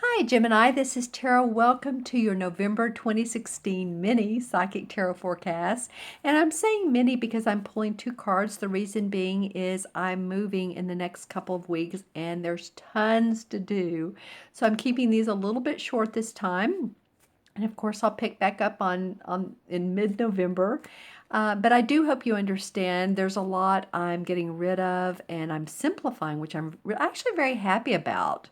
Hi, Gemini. This is Tara. Welcome to your November 2016 mini Psychic Tarot forecast. And I'm saying mini because I'm pulling two cards. The reason being is I'm moving in the next couple of weeks and there's tons to do. So I'm keeping these a little bit short this time. And of course, I'll pick back up in mid-November. But I do hope you understand there's a lot I'm getting rid of and I'm simplifying, which I'm actually very happy about.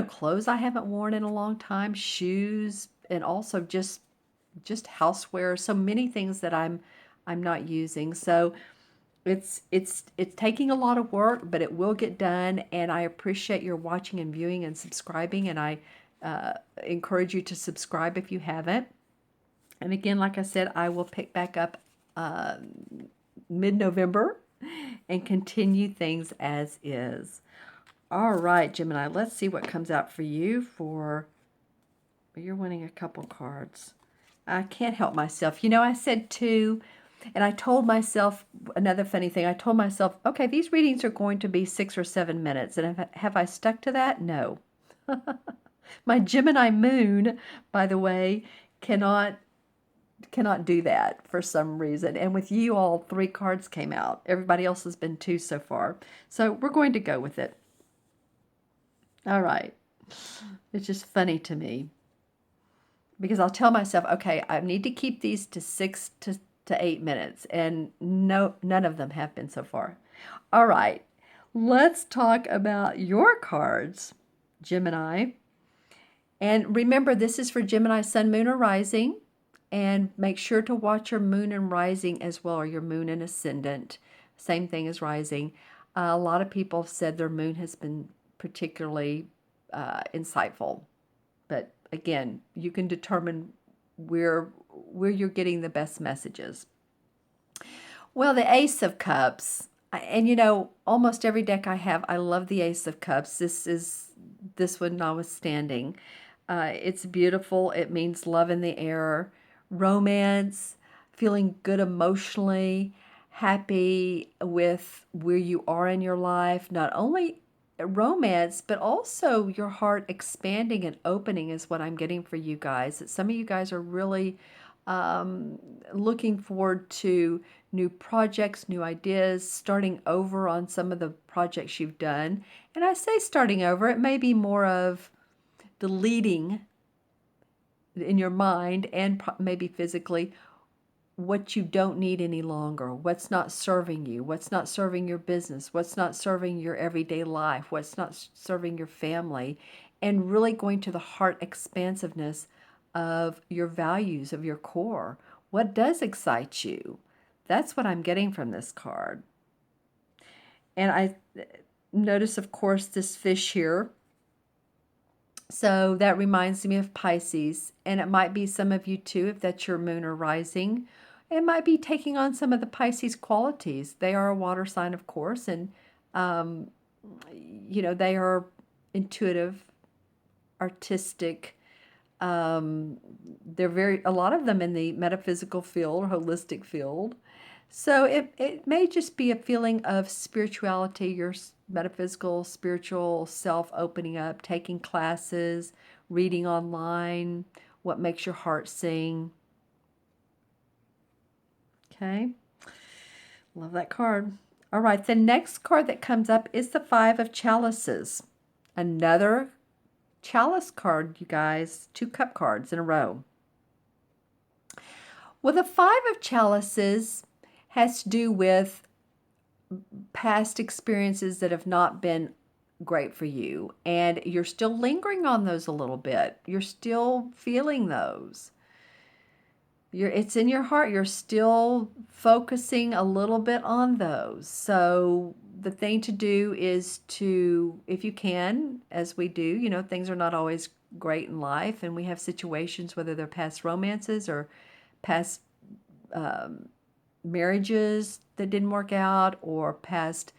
Clothes I haven't worn in a long time, shoes, and also just houseware. So many things that I'm not using. So it's taking a lot of work, but it will get done. And I appreciate your watching and viewing and subscribing. And I encourage you to subscribe if you haven't. And again, like I said, I will pick back up uh, mid-November and continue things as is. All right, Gemini, let's see what comes out for you you're winning a couple cards. I can't help myself. I said two, and I told myself another funny thing. I told myself, okay, these readings are going to be 6 or 7 minutes. And have I stuck to that? No. My Gemini moon, by the way, cannot do that for some reason. And with you, all 3 cards came out. Everybody else has been 2 so far. So we're going to go with it. All right. It's just funny to me because I'll tell myself, okay, I need to keep these to 6 to 8 minutes, and no, none of them have been so far. All right, let's talk about your cards, Gemini. And remember, this is for Gemini, Sun, Moon, or Rising. And make sure to watch your Moon and Rising as well, or your Moon and Ascendant. Same thing as Rising. A lot of people have said their Moon has been particularly insightful. But again, you can determine where you're getting the best messages. Well, the Ace of Cups, and almost every deck I have, I love the Ace of Cups. This one notwithstanding. It's beautiful. It means love in the air, romance, feeling good emotionally, happy with where you are in your life. Not only romance, but also your heart expanding and opening is what I'm getting for you guys. That some of you guys are really looking forward to new projects, new ideas, starting over on some of the projects you've done. And I say starting over, it may be more of deleting in your mind and maybe physically what you don't need any longer, what's not serving you, what's not serving your business, what's not serving your everyday life, what's not serving your family, and really going to the heart expansiveness of your values, of your core. What does excite you? That's what I'm getting from this card. And I notice, of course, this fish here. So that reminds me of Pisces, and it might be some of you too, if that's your moon or rising. It might be taking on some of the Pisces qualities. They are a water sign, of course, and um, they are intuitive, artistic. They're a lot of them in the metaphysical field or holistic field. So it may just be a feeling of spirituality, your metaphysical, spiritual self opening up, taking classes, reading online, what makes your heart sing. Okay, love that card. All right, the next card that comes up is the Five of Chalices. Another chalice card, you guys, 2 cup cards in a row. Well, the Five of Chalices has to do with past experiences that have not been great for you, and you're still lingering on those a little bit. You're still feeling those. It's in your heart. You're still focusing a little bit on those. So the thing to do is to, if you can, as we do, things are not always great in life, and we have situations, whether they're past romances or past marriages that didn't work out, or past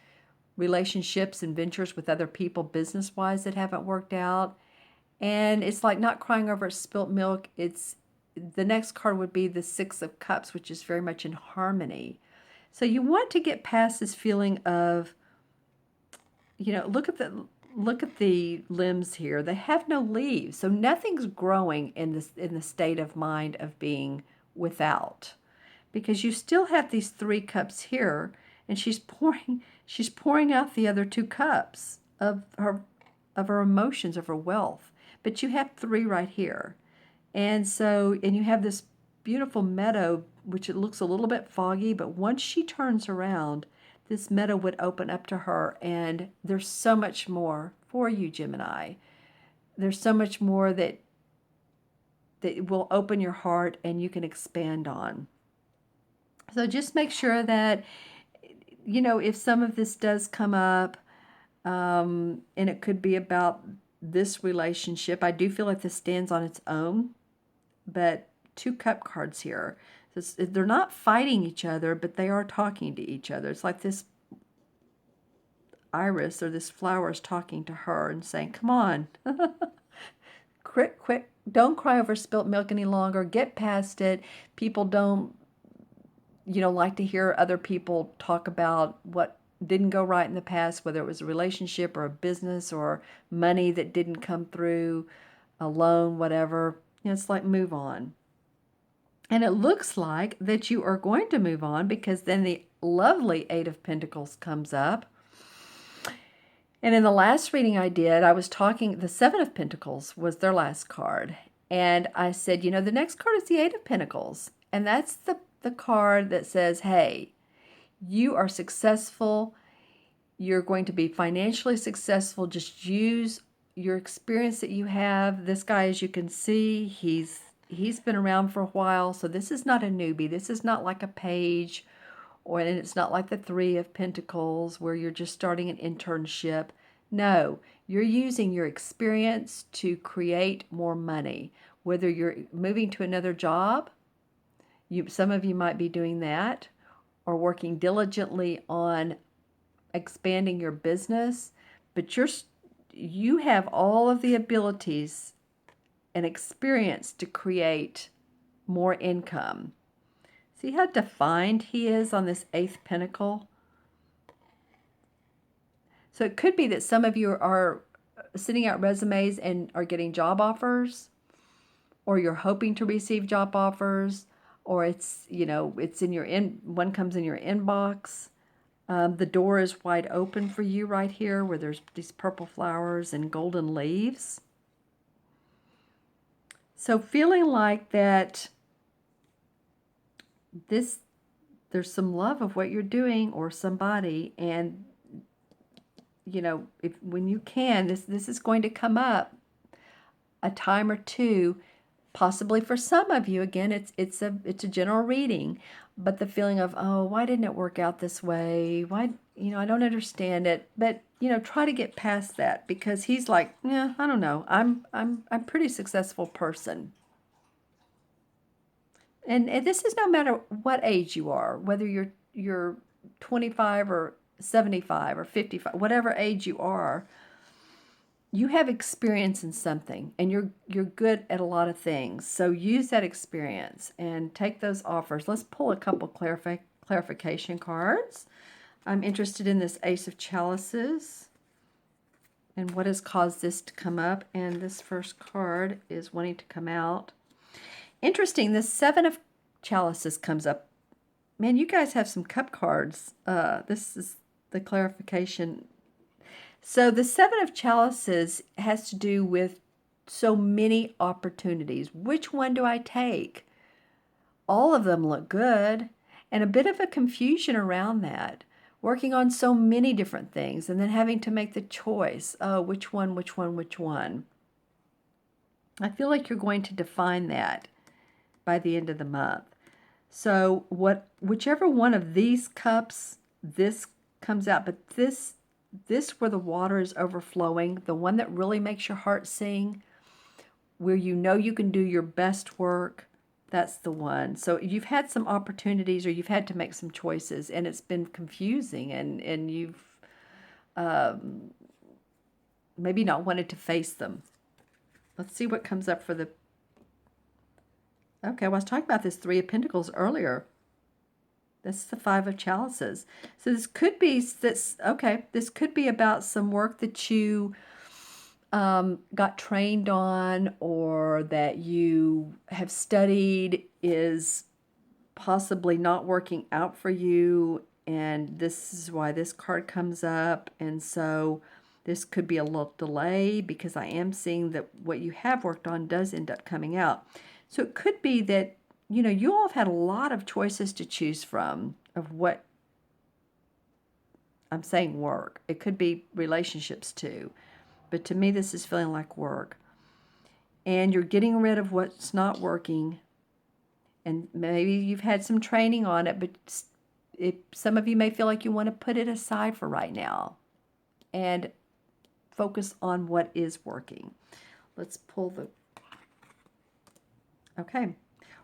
relationships and ventures with other people business wise that haven't worked out. And it's like not crying over spilt milk. It's the next card would be the Six of Cups, which is very much in harmony. So you want to get past this feeling of, look at look at the limbs here. They have no leaves, so nothing's growing in the state of mind of being without, because you still have these 3 cups here, and she's pouring out the other 2 cups of her emotions, of her wealth. But you have 3 right here. And you have this beautiful meadow, which it looks a little bit foggy, but once she turns around, this meadow would open up to her, and there's so much more for you, Gemini. There's so much more that will open your heart and you can expand on. So just make sure that, if some of this does come up, and it could be about this relationship, I do feel like this stands on its own, but 2 cup cards here. They're not fighting each other, but they are talking to each other. It's like this iris or this flower is talking to her and saying, come on, quick, don't cry over spilt milk any longer. Get past it. People don't, like to hear other people talk about what didn't go right in the past, whether it was a relationship or a business or money that didn't come through, a loan, whatever. It's like, move on. And it looks like that you are going to move on, because then the lovely 8 of Pentacles comes up. And in the last reading I did, I was talking, the 7 of Pentacles was their last card. And I said, the next card is the 8 of Pentacles. And that's the card that says, hey, you are successful. You're going to be financially successful. Just use your experience that you have. This guy, as you can see, he's been around for a while, so this is not a newbie. This is not like a page, and it's not like the 3 of Pentacles where you're just starting an internship. No, you're using your experience to create more money. Whether you're moving to another job, some of you might be doing that, or working diligently on expanding your business, but you have all of the abilities and experience to create more income. See how defined he is on this 8th pentacle? So it could be that some of you are sending out resumes and are getting job offers, or you're hoping to receive job offers, or it's in one comes in your inbox. The door is wide open for you right here, where there's these purple flowers and golden leaves. So feeling like that there's some love of what you're doing or somebody, and when you can, this is going to come up a time or two, possibly for some of you. Again, it's a general reading, but the feeling of, oh, why didn't it work out this way? Why, I don't understand it. But try to get past that, because he's like, yeah, I don't know. I'm a pretty successful person. And this is no matter what age you are, whether you're 25 or 75 or 55, whatever age you are. You have experience in something, and you're good at a lot of things. So use that experience and take those offers. Let's pull a couple clarification cards. I'm interested in this Ace of Chalices and what has caused this to come up. And this first card is wanting to come out. Interesting, this 7 of Chalices comes up. Man, you guys have some cup cards. This is the clarification. So the 7 of Chalices has to do with so many opportunities. Which one do I take? All of them look good, and a bit of a confusion around that. Working on so many different things and then having to make the choice. Oh, which one? I feel like you're going to define that by the end of the month. So whichever one of these cups this comes out, but this where the water is overflowing, the one that really makes your heart sing, where you can do your best work, that's the one. So you've had some opportunities, or you've had to make some choices, and it's been confusing, and you've maybe not wanted to face them. Let's see what comes up for the... Okay, I was talking about this 3 of Pentacles earlier. That's the Five of Chalices. So this could be this. Okay, this could be about some work that you got trained on, or that you have studied is possibly not working out for you, and this is why this card comes up. And so this could be a little delay, because I am seeing that what you have worked on does end up coming out. So it could be that, you all have had a lot of choices to choose from of what I'm saying work. It could be relationships too, but to me this is feeling like work. And you're getting rid of what's not working, and maybe you've had some training on it, but some of you may feel like you want to put it aside for right now and focus on what is working. Let's pull the... Okay.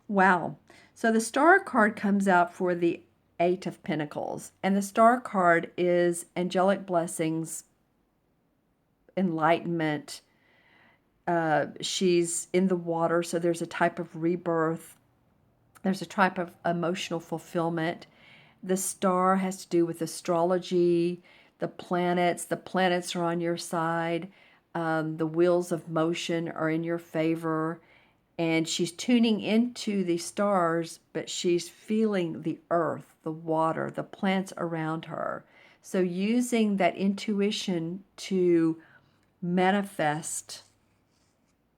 Wow. So the Star card comes out for the Eight of Pentacles, and the Star card is angelic blessings, enlightenment. She's in the water, so there's a type of rebirth. There's a type of emotional fulfillment. The star has to do with astrology, the planets. The planets are on your side. The wheels of motion are in your favor. And she's tuning into the stars, but she's feeling the earth, the water, the plants around her. So using that intuition to manifest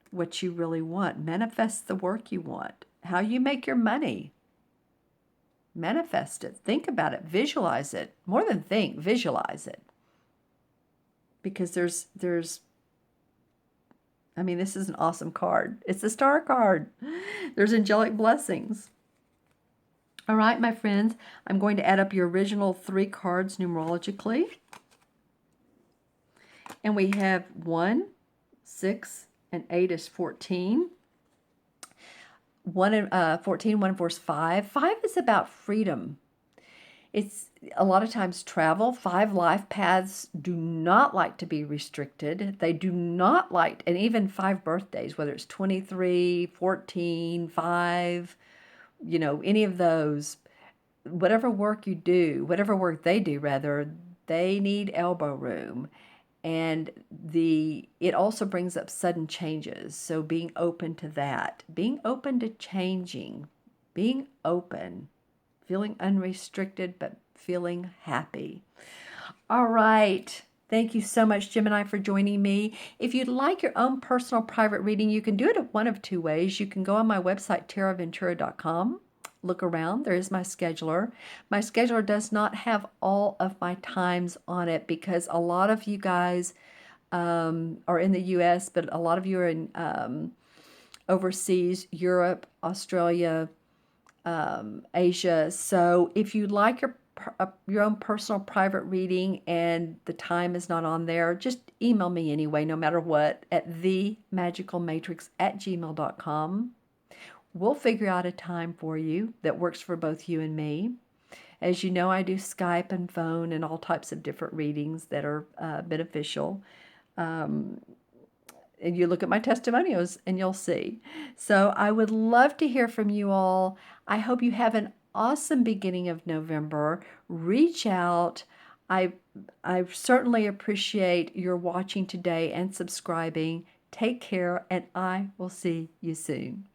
what you really want, manifest the work you want, how you make your money. Manifest it. Think about it. Visualize it. More than think, visualize it. Because this is an awesome card. It's the Star card. There's angelic blessings. All right, my friends, I'm going to add up your original 3 cards numerologically. And we have 1, 6, and 8 is 14. 1 and 14, 1 and 4 is 5. 5 is about freedom. It's a lot of times travel. 5 life paths do not like to be restricted. They do not like, and even 5 birthdays, whether it's 23, 14, 5, any of those, whatever work you do, whatever work they do rather, they need elbow room. And it also brings up sudden changes. So being open to that, being open to changing, being open, feeling unrestricted, but feeling happy. All right. Thank you so much, Gemini, for joining me. If you'd like your own personal private reading, you can do it one of 2 ways. You can go on my website, taraventura.com. Look around. There is my scheduler. My scheduler does not have all of my times on it, because a lot of you guys are in the U.S., but a lot of you are in overseas, Europe, Australia, Asia. So if you like your own personal private reading and the time is not on there, just email me anyway, no matter what, at themagicalmatrix@gmail.com. We'll figure out a time for you that works for both you and me. As you know, I do Skype and phone and all types of different readings that are beneficial. And you look at my testimonials and you'll see. So I would love to hear from you all. I hope you have an awesome beginning of November. Reach out. I certainly appreciate your watching today and subscribing. Take care, and I will see you soon.